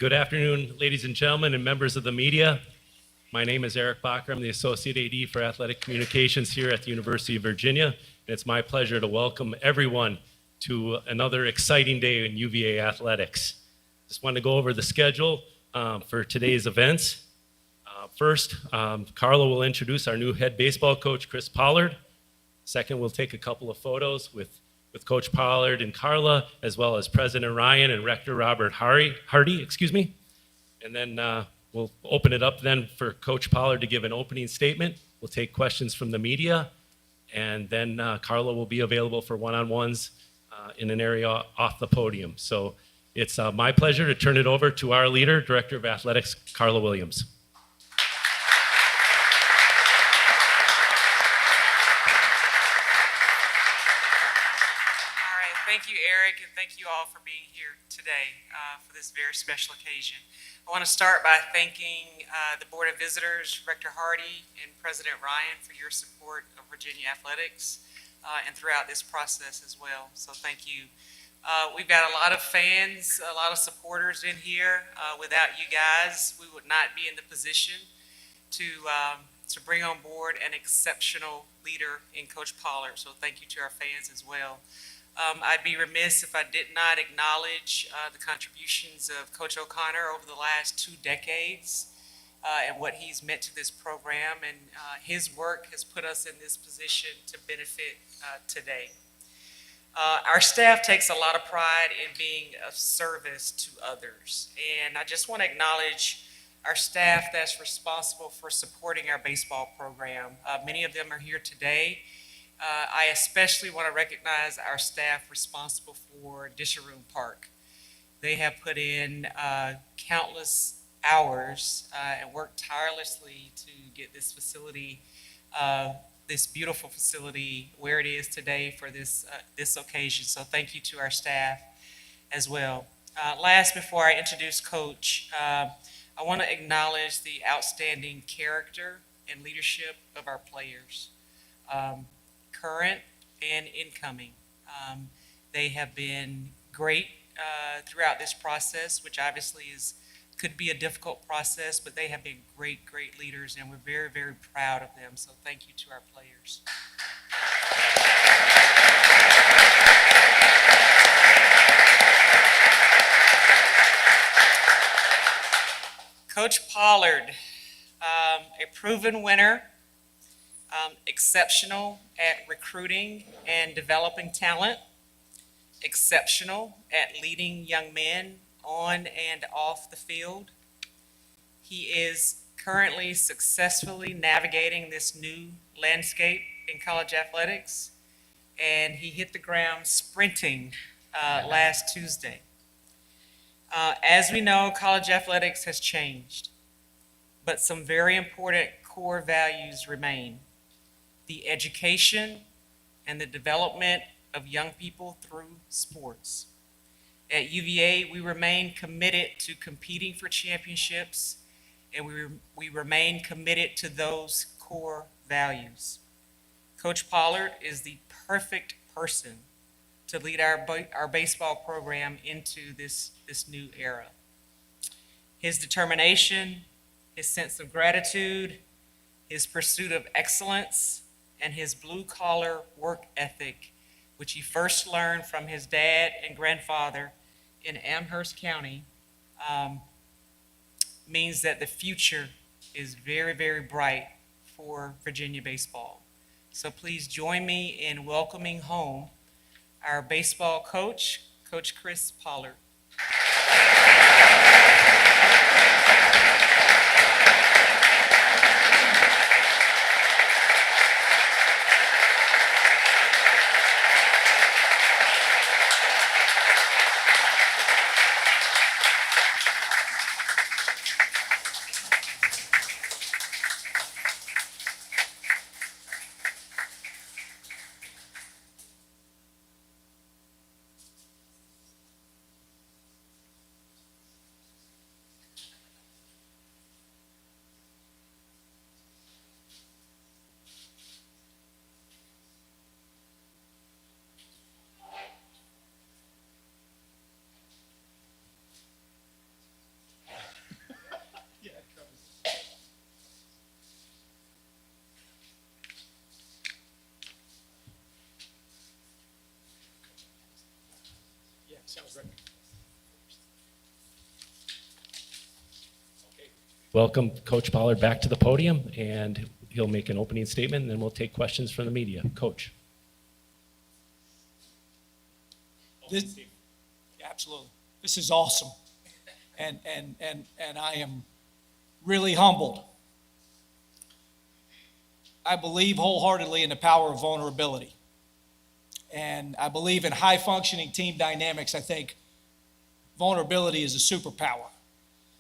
Good afternoon, ladies and gentlemen, and members of the media. My name is Eric Bacher. I'm the Associate AD for Athletic Communications here at the University of Virginia. And it's my pleasure to welcome everyone to another exciting day in UVA athletics. Just wanted to go over the schedule for today's events. First, Carla will introduce our new head baseball coach, Chris Pollard. Second, we'll take a couple of photos with Coach Pollard and Carla, as well as President Ryan and Rector Robert Hardy. And then we'll open it up then for Coach Pollard to give an opening statement. We'll take questions from the media, and then Carla will be available for one-on-ones in an area off the podium. So it's my pleasure to turn it over to our leader, Director of Athletics, Carla Williams. Thank you, Eric, and thank you all for being here today for this very special occasion. I want to start by thanking the Board of Visitors, Rector Hardy, and President Ryan for your support of Virginia athletics and throughout this process as well. So thank you. We've got a lot of fans, a lot of supporters in here. Without you guys, we would not be in the position to bring on board an exceptional leader in Coach Pollard. So thank you to our fans as well. I'd be remiss if I did not acknowledge the contributions of Coach O'Connor over the last 2 decades and what he's meant to this program, and his work has put us in this position to benefit today. Our staff takes a lot of pride in being of service to others, and I just want to acknowledge our staff that's responsible for supporting our baseball program. Many of them are here today. I especially want to recognize our staff responsible for Disharoon Park. They have put in countless hours and worked tirelessly to get this facility, this beautiful facility, where it is today for this occasion. So thank you to our staff as well. Last, before I introduce Coach, I want to acknowledge the outstanding character and leadership of our players. Current and incoming. They have been great throughout this process, which obviously could be a difficult process, but they have been great leaders, and we're very, very proud of them. So thank you to our players. Coach Pollard, a proven winner, exceptional at recruiting and developing talent, exceptional at leading young men on and off the field. He is currently successfully navigating this new landscape in college athletics, and he hit the ground sprinting last Tuesday. As we know, college athletics has changed, but some very important core values remain. The education and the development of young people through sports. At UVA, we remain committed to competing for championships, and we remain committed to those core values. Coach Pollard is the perfect person to lead our baseball program into this new era. His determination, his sense of gratitude, his pursuit of excellence, and his blue-collar work ethic, which he first learned from his dad and grandfather in Amherst County, means that the future is very, very bright for Virginia baseball. So please join me in welcoming home our baseball coach, Coach Chris Pollard. Welcome Coach Pollard back to the podium, and he'll make an opening statement, and then we'll take questions from the media. Coach. Absolutely. This is awesome. And I am really humbled. I believe wholeheartedly in the power of vulnerability. And I believe in high functioning team dynamics. I think vulnerability is a superpower.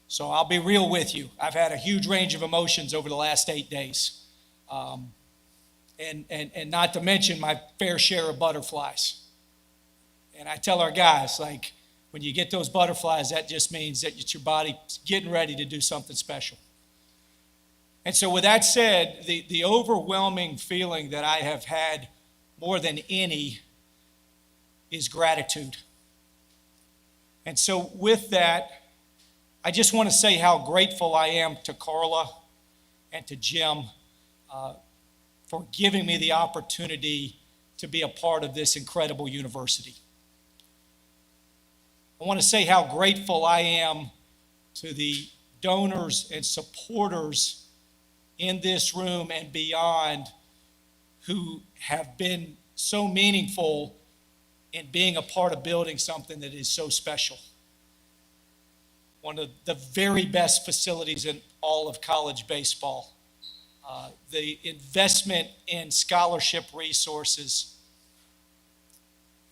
So I'll be real with you. I've had a huge range of emotions over the last 8 days. And not to mention my fair share of butterflies. And I tell our guys, like, when you get those butterflies, that just means that it's your body getting ready to do something special. And so with that said, the overwhelming feeling that I have had more than any is gratitude. And so with that, I just want to say how grateful I am to Carla and to Jim for giving me the opportunity to be a part of this incredible university. I want to say how grateful I am to the donors and supporters in this room and beyond who have been so meaningful in being a part of building something that is so special. One of the very best facilities in all of college baseball. The investment in scholarship resources.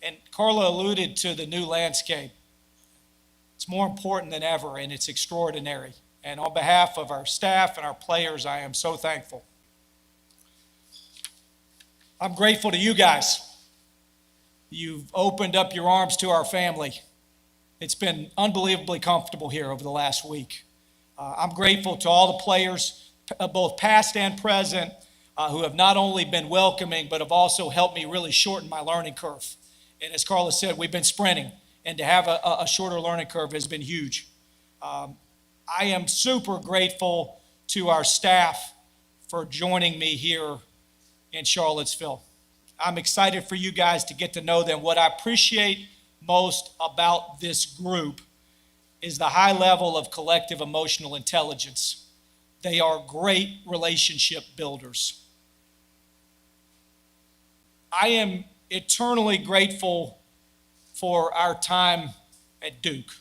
And Carla alluded to the new landscape. It's more important than ever, and it's extraordinary. And on behalf of our staff and our players, I am so thankful. I'm grateful to you guys. You've opened up your arms to our family. It's been unbelievably comfortable here over the last week. I'm grateful to all the players, both past and present, who have not only been welcoming, but have also helped me really shorten my learning curve. And as Carla said, we've been sprinting, and to have a shorter learning curve has been huge. I am super grateful to our staff for joining me here in Charlottesville. I'm excited for you guys to get to know them. What I appreciate most about this group is the high level of collective emotional intelligence. They are great relationship builders. I am eternally grateful for our time at Duke.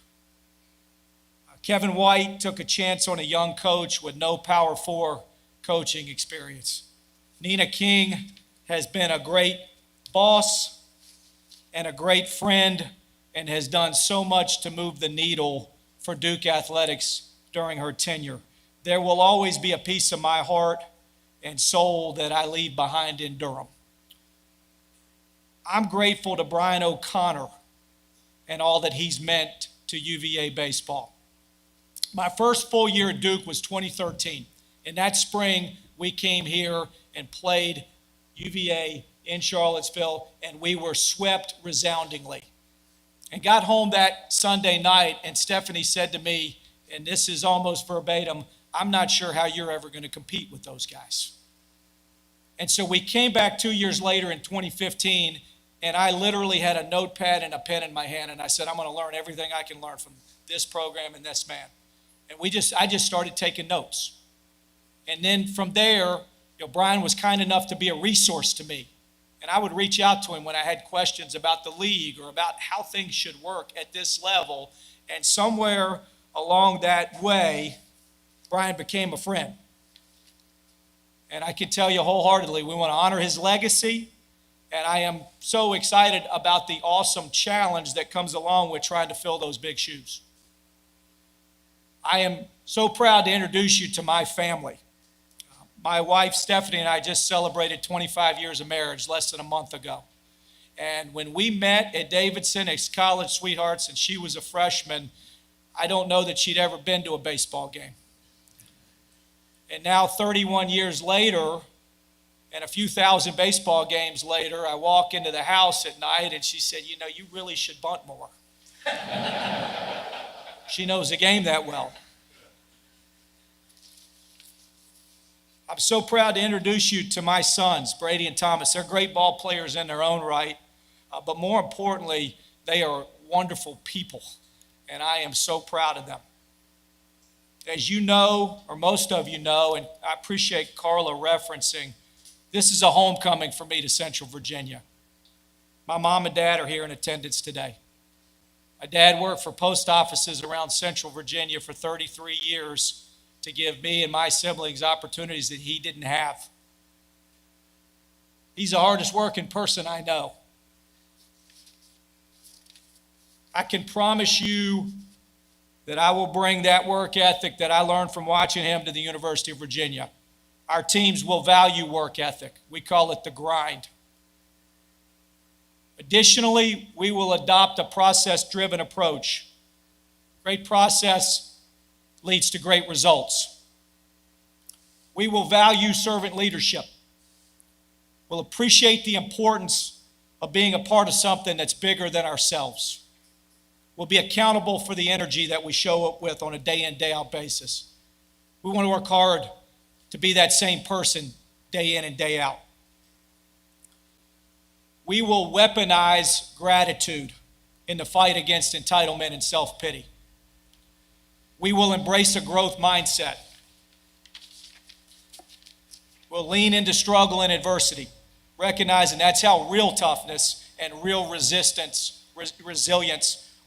Kevin White took a chance on a young coach with no Power 4 coaching experience. Nina King has been a great boss and a great friend and has done so much to move the needle for Duke athletics during her tenure. There will always be a piece of my heart and soul that I leave behind in Durham. I'm grateful to Brian O'Connor and all that he's meant to UVA baseball. My first full year at Duke was 2013. In that spring, we came here and played UVA in Charlottesville, and we were swept resoundingly. And got home that Sunday night, and Stephanie said to me, and this is almost verbatim, "I'm not sure how you're ever going to compete with those guys." And so we came back 2 years later in 2015, and I literally had a notepad and a pen in my hand, and I said, I'm going to learn everything I can learn from this program and this man. And I just started taking notes. And then from there, Brian was kind enough to be a resource to me. And I would reach out to him when I had questions about the league or about how things should work at this level. And somewhere along that way, Brian became a friend. And I can tell you wholeheartedly, we want to honor his legacy. And I am so excited about the awesome challenge that comes along with trying to fill those big shoes. I am so proud to introduce you to my family. My wife, Stephanie, and I just celebrated 25 years of marriage less than a month ago. And when we met at Davidson as college sweethearts and she was a freshman, I don't know that she'd ever been to a baseball game. And now 31 years later, and a few thousand baseball games later, I walk into the house at night and she said, you really should bunt more. She knows the game that well. I'm so proud to introduce you to my sons, Brady and Thomas. They're great ball players in their own right, but more importantly, they are wonderful people, and I am so proud of them. As you know, or most of you know, and I appreciate Carla referencing, this is a homecoming for me to Central Virginia. My mom and dad are here in attendance today. My dad worked for post offices around Central Virginia for 33 years to give me and my siblings opportunities that he didn't have. He's the hardest working person I know. I can promise you that I will bring that work ethic that I learned from watching him to the University of Virginia. Our teams will value work ethic. We call it the grind. Additionally, we will adopt a process-driven approach. Great process leads to great results. We will value servant leadership. We'll appreciate the importance of being a part of something that's bigger than ourselves. We'll be accountable for the energy that we show up with on a day-in, day-out basis. We want to work hard to be that same person day in and day out. We will weaponize gratitude in the fight against entitlement and self-pity. We will embrace a growth mindset. We'll lean into struggle and adversity, recognizing that's how real toughness and real resilience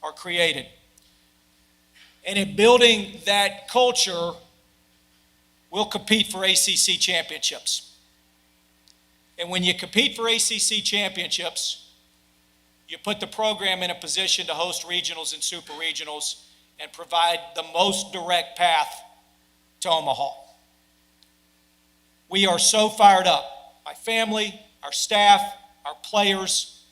are created. And in building that culture, we'll compete for ACC championships. And when you compete for ACC championships, you put the program in a position to host regionals and super regionals and provide the most direct path to Omaha. We are so fired up. My family, our staff, our players,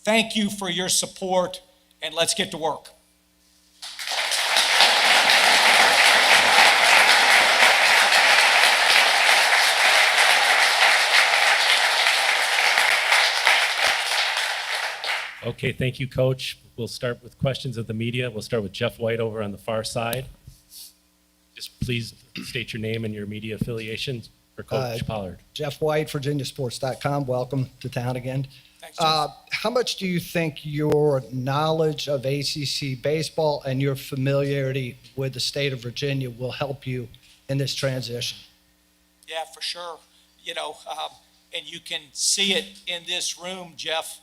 thank you for your support, and let's get to work. Okay, thank you, Coach. We'll start with questions of the media. We'll start with Jeff White over on the far side. Just please state your name and your media affiliation for Coach Pollard. Jeff White, VirginiaSports.com. Welcome to town again. Thanks, Jeff. How much do you think your knowledge of ACC baseball and your familiarity with the state of Virginia will help you in this transition? Yeah, for sure. And you can see it in this room, Jeff.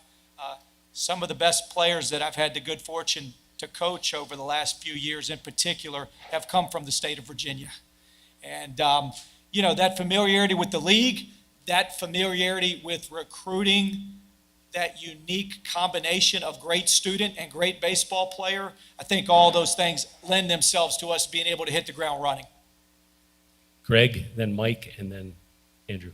Some of the best players that I've had the good fortune to coach over the last few years in particular have come from the state of Virginia. And, that familiarity with the league, that familiarity with recruiting, that unique combination of great student and great baseball player, I think all those things lend themselves to us being able to hit the ground running. Greg, then Mike, and then Andrew.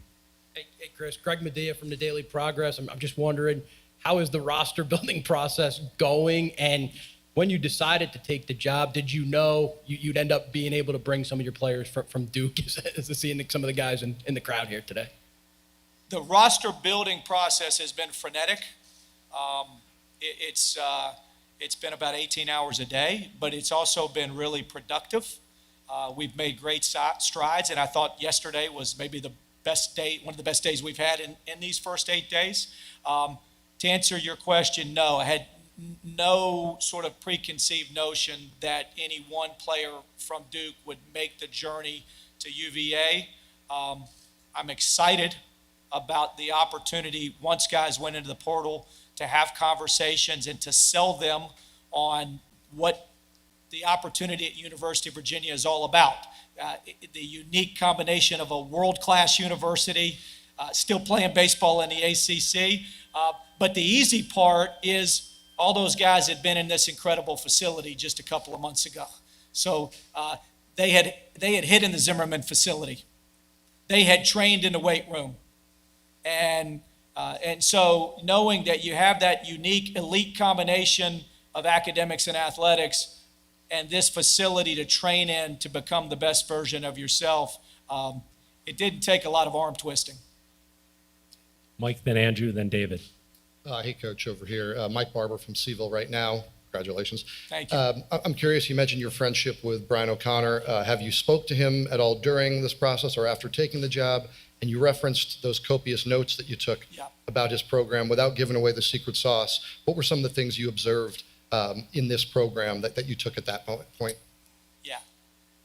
Hey, Chris, Greg Medea from the Daily Progress. I'm just wondering, how is the roster building process going? And when you decided to take the job, did you know you'd end up being able to bring some of your players from Duke, as seeing some of the guys in the crowd here today? The roster building process has been frenetic. It's been about 18 hours a day, but it's also been really productive. We've made great strides, and I thought yesterday was maybe the best day, one of the best days we've had in these first 8 days. To answer your question, no, I had no sort of preconceived notion that any one player from Duke would make the journey to UVA. I'm excited about the opportunity, once guys went into the portal, to have conversations and to sell them on what the opportunity at University of Virginia is all about. The unique combination of a world-class university, still playing baseball in the ACC. But the easy part is all those guys had been in this incredible facility just a couple of months ago. So they had hit in the Zimmerman facility. They had trained in the weight room. And so knowing that you have that unique elite combination of academics and athletics and this facility to train in to become the best version of yourself, it didn't take a lot of arm twisting. Mike, then Andrew, then David. Hey, Coach, over here. Mike Barber from Seville right now. Congratulations. Thank you. I'm curious, you mentioned your friendship with Brian O'Connor. Have you spoke to him at all during this process or after taking the job? And you referenced those copious notes that you took about his program without giving away the secret sauce. What were some of the things you observed in this program that you took at that point? Yeah.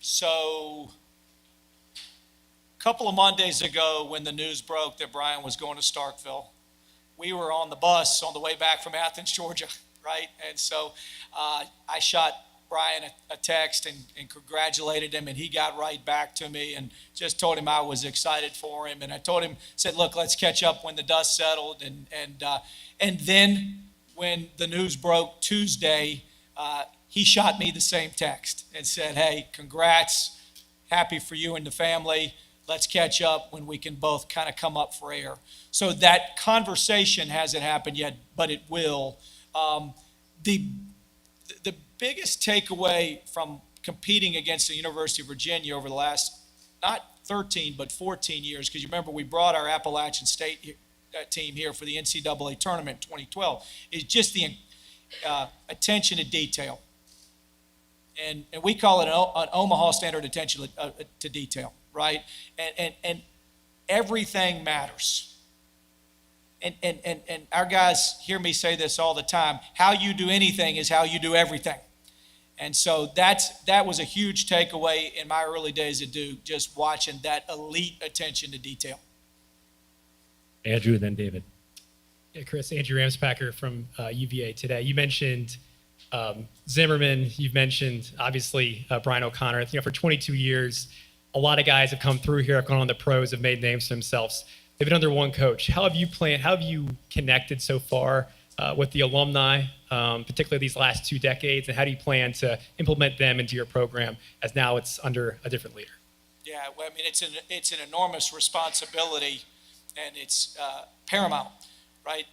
So a couple of Mondays ago, when the news broke that Brian was going to Starkville, we were on the bus on the way back from Athens, Georgia, right? And so I shot Brian a text and congratulated him, and he got right back to me and just told him I was excited for him. And I told him, said, look, let's catch up when the dust settled. And then when the news broke Tuesday, he shot me the same text and said, hey, congrats, happy for you and the family. Let's catch up when we can both kind of come up for air. So that conversation hasn't happened yet, but it will. The biggest takeaway from competing against the University of Virginia over the last, not 13, but 14 years, because you remember we brought our Appalachian State team here for the NCAA tournament in 2012, is just the attention to detail. And we call it an Omaha standard attention to detail, right? And everything matters. And our guys hear me say this all the time. How you do anything is how you do everything. And so that was a huge takeaway in my early days at Duke, just watching that elite attention to detail. Andrew, then David. Yeah, Chris, Andrew Ramspacker from UVA today. You mentioned Zimmerman. You've mentioned, obviously, Brian O'Connor. You know, for 22 years, a lot of guys have come through here, have gone on the pros, have made names for themselves. They've been under one coach. How have you connected so far with the alumni, particularly these last 2 decades, and how do you plan to implement them into your program as now it's under a different leader? Yeah, well, I mean, it's an enormous responsibility, and it's paramount, right?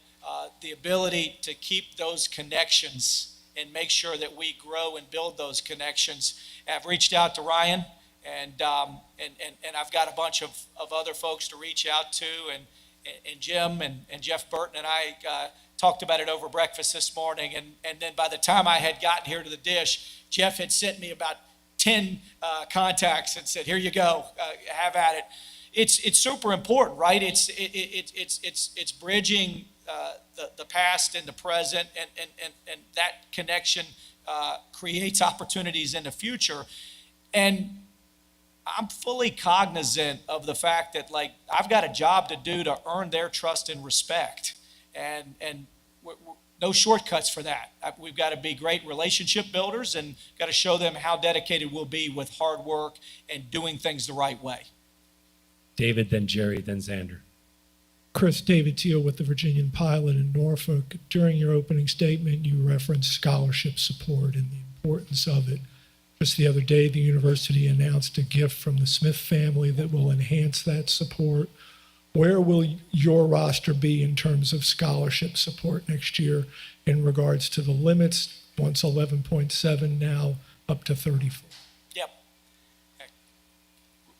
The ability to keep those connections and make sure that we grow and build those connections. I've reached out to Ryan, and I've got a bunch of other folks to reach out to, and Jim and Jeff Burton and I talked about it over breakfast this morning, and then by the time I had gotten here to the dish, Jeff had sent me about 10 contacts and said, here you go, have at it. It's super important, right? It's bridging the past and the present, and that connection creates opportunities in the future. And I'm fully cognizant of the fact that, like, I've got a job to do to earn their trust and respect, and no shortcuts for that. We've got to be great relationship builders and got to show them how dedicated we'll be with hard work and doing things the right way. David, then Jerry, then Xander. Chris, David Teal with the Virginian Pilot in Norfolk. During your opening statement, you referenced scholarship support and the importance of it. Just the other day, the university announced a gift from the Smith family that will enhance that support. Where will your roster be in terms of scholarship support next year in regards to the limits, once 11.7, now up to 34? Yep. Okay.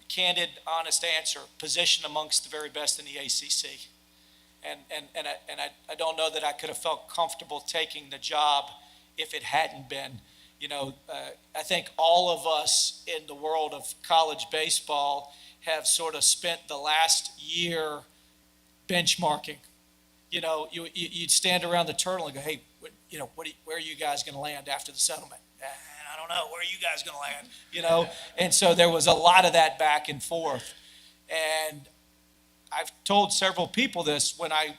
Candid, honest answer, position amongst the very best in the ACC. And I don't know that I could have felt comfortable taking the job if it hadn't been. You know, I think all of us in the world of college baseball have sort of spent the last year benchmarking. You know, you'd stand around the turtle and go, hey, where are you guys going to land after the settlement? I don't know. Where are you guys going to land? You know, and so there was a lot of that back and forth. And I've told several people this when I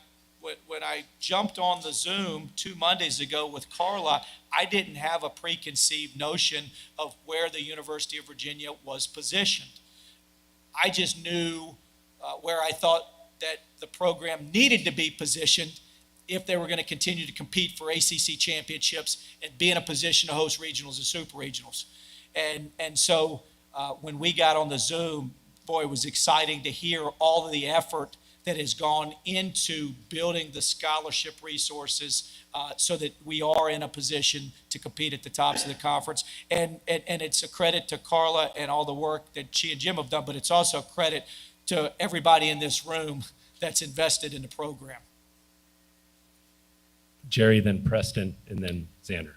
jumped on the Zoom 2 Mondays ago with Carla, I didn't have a preconceived notion of where the University of Virginia was positioned. I just knew where I thought that the program needed to be positioned if they were going to continue to compete for ACC championships and be in a position to host regionals and super regionals. And so when we got on the Zoom, boy, it was exciting to hear all of the effort that has gone into building the scholarship resources so that we are in a position to compete at the tops of the conference. And it's a credit to Carla and all the work that she and Jim have done, but it's also a credit to everybody in this room that's invested in the program. Jerry, then Preston, and then Xander.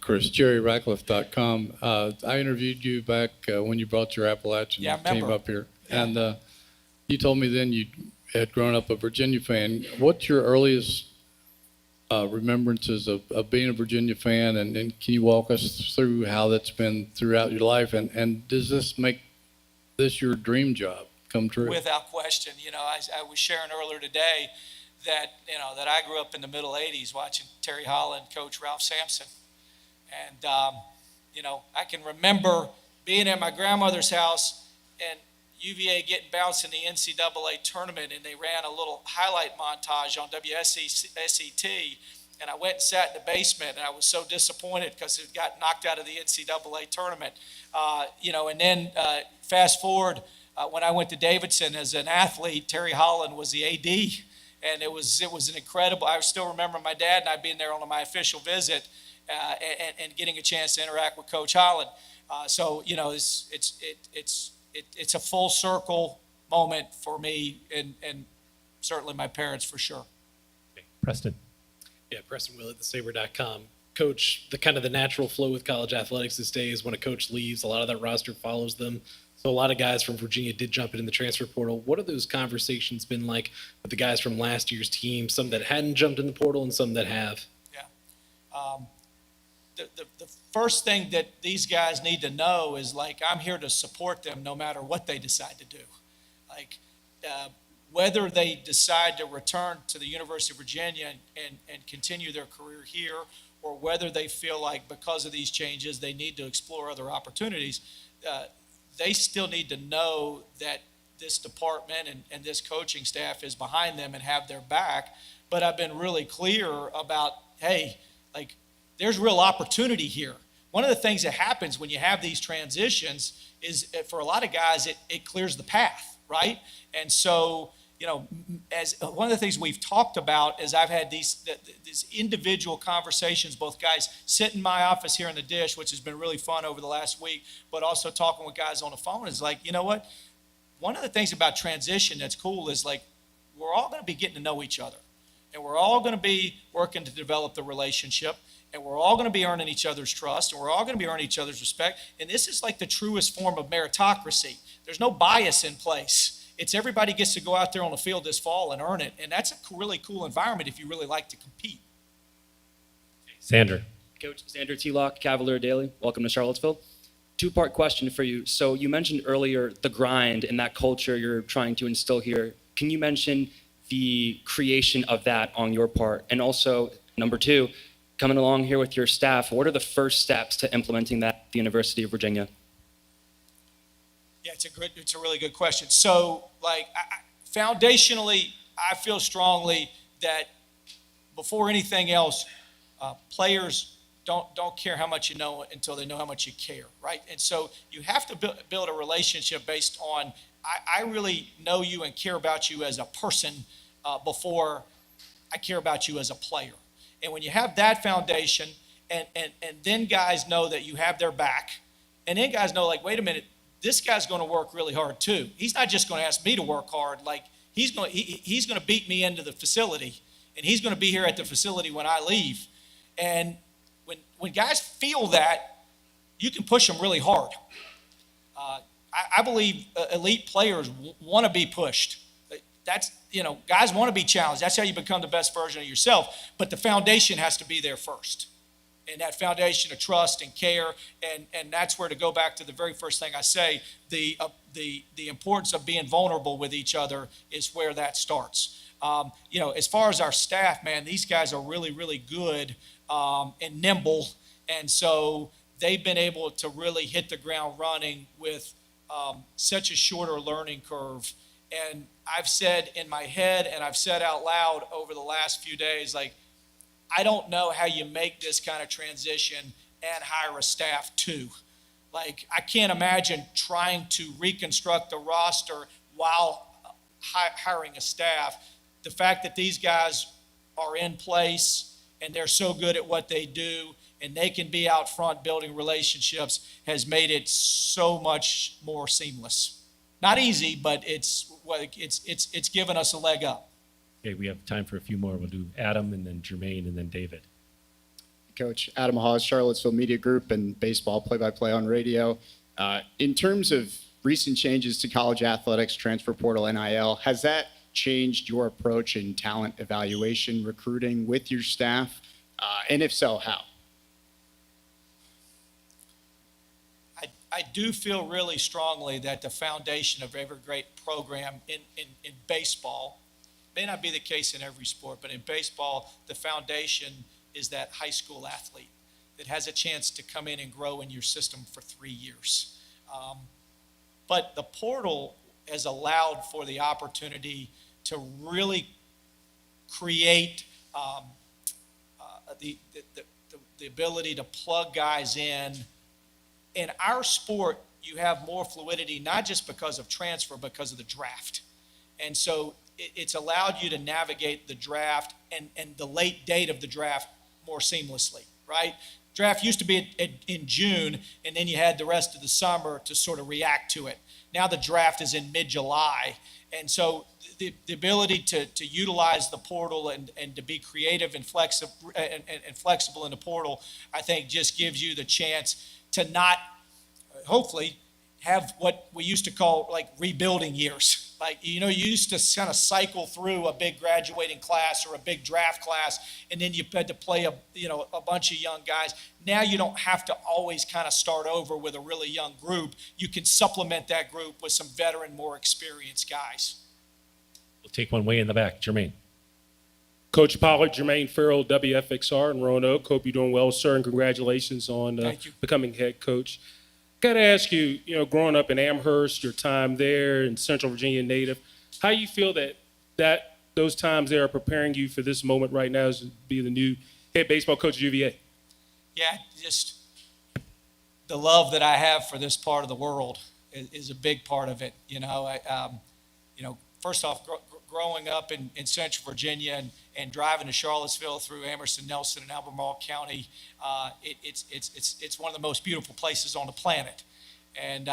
Chris, JerryRatcliffe.com. I interviewed you back when you brought your Appalachian team up here. Yeah. And you told me then you had grown up a Virginia fan. What's your earliest remembrances of being a Virginia fan, and can you walk us through how that's been throughout your life, and does this make this your dream job come true? Without question. I was sharing earlier today that, that I grew up in the middle 80s watching Terry Holland coach Ralph Sampson. And, I can remember being at my grandmother's house and UVA getting bounced in the NCAA tournament, and they ran a little highlight montage on WSET, and I went and sat in the basement, and I was so disappointed because it got knocked out of the NCAA tournament. And then fast forward, when I went to Davidson as an athlete, Terry Holland was the AD, and it was an incredible. I still remember my dad and I being there on my official visit, and getting a chance to interact with Coach Holland. It's a full circle moment for me, and certainly my parents for sure. Preston. Yeah, Preston Will at thesaber.com. Coach, the natural flow with college athletics these days, when a coach leaves, a lot of that roster follows them. So a lot of guys from Virginia did jump in the transfer portal. What have those conversations been like with the guys from last year's team, some that hadn't jumped in the portal and some that have? Yeah. The first thing that these guys need to know is, I'm here to support them no matter what they decide to do. Whether they decide to return to the University of Virginia and continue their career here, or whether they feel like because of these changes they need to explore other opportunities, they still need to know that this department and this coaching staff is behind them and have their back. But I've been really clear about, hey, there's real opportunity here. One of the things that happens when you have these transitions is, for a lot of guys, it clears the path, right? And so, as one of the things we've talked about is I've had these individual conversations, both guys sit in my office here in the Dish, which has been really fun over the last week, but also talking with guys on the phone is what? One of the things about transition that's cool is we're all going to be getting to know each other, and we're all going to be working to develop the relationship, and we're all going to be earning each other's trust, and we're all going to be earning each other's respect. And this is the truest form of meritocracy. There's no bias in place. It's everybody gets to go out there on the field this fall and earn it. And that's a really cool environment if you really like to compete. Sander. Coach Sander T-Lock, Cavalier Daily. Welcome to Charlottesville. Two-part question for you. So you mentioned earlier the grind and that culture you're trying to instill here. Can you mention the creation of that on your part? And also, number two, coming along here with your staff, what are the first steps to implementing that at the University of Virginia? Yeah, it's a really good question. So, foundationally, I feel strongly that before anything else, players don't care how much you know until they know how much you care, right? And so you have to build a relationship based on, I really know you and care about you as a person before I care about you as a player. And when you have that foundation, and then guys know that you have their back, and then guys know, wait a minute, this guy's going to work really hard too. He's not just going to ask me to work hard. He's going to beat me into the facility, and he's going to be here at the facility when I leave. And when guys feel that, you can push them really hard. I believe elite players want to be pushed. That's, guys want to be challenged. That's how you become the best version of yourself. But the foundation has to be there first. And that foundation of trust and care, and that's where, to go back to the very first thing I say, the importance of being vulnerable with each other is where that starts. As far as our staff, man, these guys are really, really good and nimble. And so they've been able to really hit the ground running with such a shorter learning curve. And I've said in my head, and I've said out loud over the last few days, I don't know how you make this kind of transition and hire a staff too. I can't imagine trying to reconstruct the roster while hiring a staff. The fact that these guys are in place and they're so good at what they do and they can be out front building relationships has made it so much more seamless. Not easy, but it's given us a leg up. Okay, we have time for a few more. We'll do Adam and then Jermaine and then David. Coach Adam Hawes, Charlottesville Media Group and baseball play-by-play on radio. In terms of recent changes to college athletics, transfer portal, NIL, has that changed your approach in talent evaluation, recruiting with your staff? And if so, how? I do feel really strongly that the foundation of every great program in baseball, may not be the case in every sport, but in baseball, the foundation is that high school athlete that has a chance to come in and grow in your system for 3 years. But the portal has allowed for the opportunity to really create the ability to plug guys in. In our sport, you have more fluidity, not just because of transfer, because of the draft. And so it's allowed you to navigate the draft and the late date of the draft more seamlessly, right? Draft used to be in June, and then you had the rest of the summer to sort of react to it. Now the draft is in mid-July. And so the ability to utilize the portal and to be creative and flexible in the portal, I think just gives you the chance to not, hopefully, have what we used to call like rebuilding years. Like, you used to kind of cycle through a big graduating class or a big draft class, and then you had to play a bunch of young guys. Now you don't have to always kind of start over with a really young group. You can supplement that group with some veteran, more experienced guys. We'll take one way in the back. Jermaine. Coach Pollard, Jermaine Farrell, WFXR in Roanoke. Hope you're doing well, sir, and congratulations on becoming head coach. Got to ask you, growing up in Amherst, your time there in Central Virginia native, how you feel that those times there are preparing you for this moment right now as to be the new head baseball coach at UVA? Yeah, just the love that I have for this part of the world is a big part of it. First off, growing up in Central Virginia and driving to Charlottesville through Emerson, Nelson, and Albemarle County, it's one of the most beautiful places on the planet. And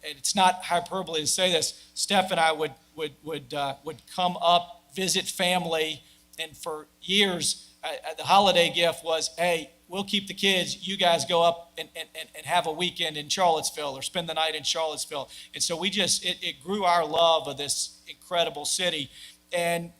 it's not hyperbole to say this. Steph and I would come up, visit family, and for years, the holiday gift was, hey, we'll keep the kids. You guys go up and have a weekend in Charlottesville or spend the night in Charlottesville. And so it grew our love of this incredible city. And,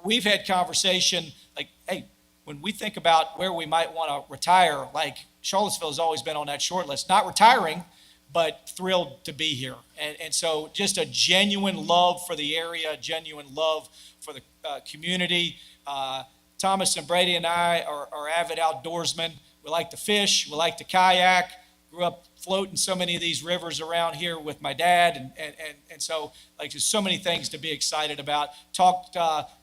we've had conversation like, hey, when we think about where we might want to retire, like Charlottesville has always been on that short list. Not retiring, but thrilled to be here. And so just a genuine love for the area, genuine love for the community. Thomas and Brady and I are avid outdoorsmen. We like to fish. We like to kayak. Grew up floating so many of these rivers around here with my dad. And so, there's so many things to be excited about. Talked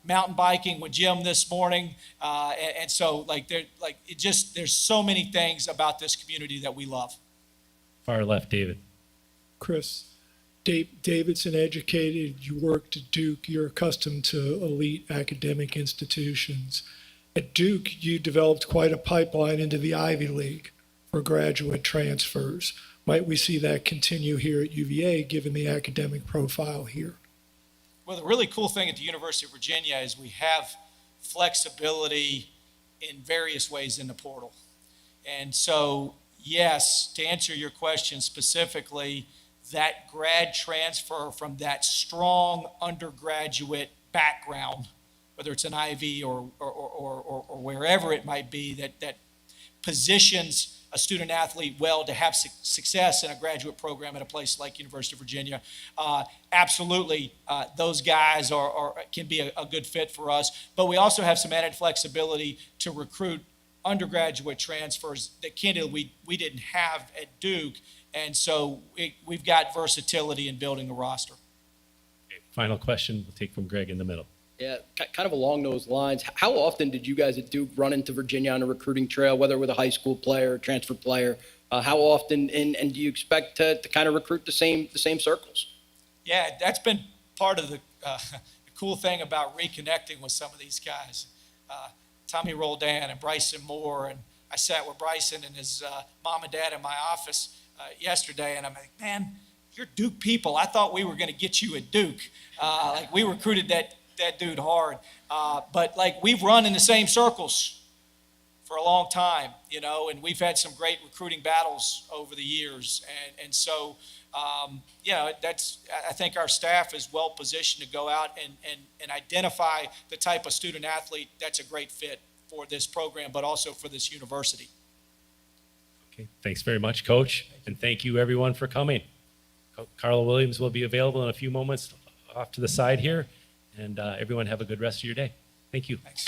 mountain biking with Jim this morning. And so, there's so many things about this community that we love. Far left, David. Chris, David's an educated, you worked at Duke, you're accustomed to elite academic institutions. At Duke, you developed quite a pipeline into the Ivy League for graduate transfers. Might we see that continue here at UVA, given the academic profile here? Well, the really cool thing at the University of Virginia is we have flexibility in various ways in the portal. And so, yes, to answer your question specifically, that grad transfer from that strong undergraduate background, whether it's an Ivy or wherever it might be, that positions a student athlete well to have success in a graduate program at a place like University of Virginia. Absolutely, those guys can be a good fit for us, but we also have some added flexibility to recruit undergraduate transfers that candidly we didn't have at Duke. And so we've got versatility in building a roster. Okay, final question we'll take from Greg in the middle. Yeah, kind of along those lines. How often did you guys at Duke run into Virginia on a recruiting trail, whether with a high school player, transfer player? How often, and do you expect to kind of recruit the same circles? Yeah, that's been part of the cool thing about reconnecting with some of these guys. Tommy Roldan and Bryson Moore, and I sat with Bryson and his mom and dad in my office yesterday, and I'm like, man, you're Duke people. I thought we were going to get you at Duke. We recruited that dude hard. But we've run in the same circles for a long time, and we've had some great recruiting battles over the years. And so I think our staff is well positioned to go out and identify the type of student athlete that's a great fit for this program, but also for this university. Okay, thanks very much, Coach, and thank you everyone for coming. Carla Williams will be available in a few moments off to the side here, and everyone have a good rest of your day. Thank you. Thanks.